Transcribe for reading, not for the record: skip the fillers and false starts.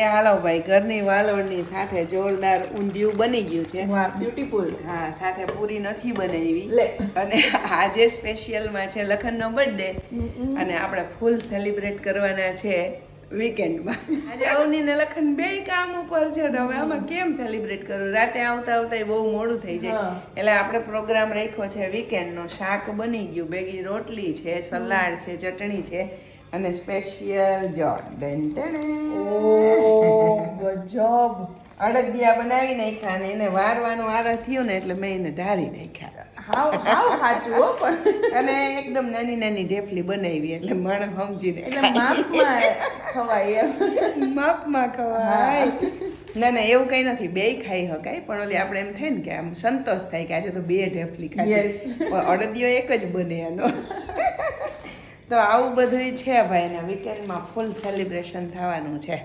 હાલો ભાઈ, ઘરની વાલોડની સાથે જોરદાર ઊંધિયું બની ગયું છે. વાહ, બ્યુટીફુલ. હા, સાથે પૂરી નથી બનાવી. લે. અને આજે સ્પેશિયલમાં છે લખનનો બર્થડે અને આપણે ફૂલ સેલિબ્રેટ કરવાના છે વીકેન્ડમાં. આજે અવની ને લખન બે કામ ઉપર છે, તો હવે આમાં કેમ સેલિબ્રેટ કરવું? રાતે આવતા આવતા બહુ મોડું થઈ જાય. એટલે આપણે પ્રોગ્રામ રાખ્યો છે વીકેન્ડનો. શાક બની ગયું, ભેગી રોટલી છે, સલાડ છે, ચટણી છે અને સ્પેશિયલ જોર્ડન. ગજબ. અડદિયા બનાવી નાખ્યા ને એને વારવાનું આરા થયું ને એટલે મેં એને ઢારી નાખ્યા. હાવ સાચું હો. પણ અને એકદમ નાની નાની ઢેફલી બનાવી એટલે માણસ સમજીને એટલે માપમાં ખવાય એમ. માપમાં ખવાય. ના ના, એવું કઈ નથી, બેય ખાઈ શકાય, પણ ઓલી આપણે એમ થાય ને કે આમ સંતોષ થાય કે આજે તો બે ઢેફલી ખાધી. પણ અડદિયો એક જ બને એનો. તો આવું બધું છે ભાઈ, ને વીકેન્ડમાં ફૂલ સેલિબ્રેશન થવાનું છે.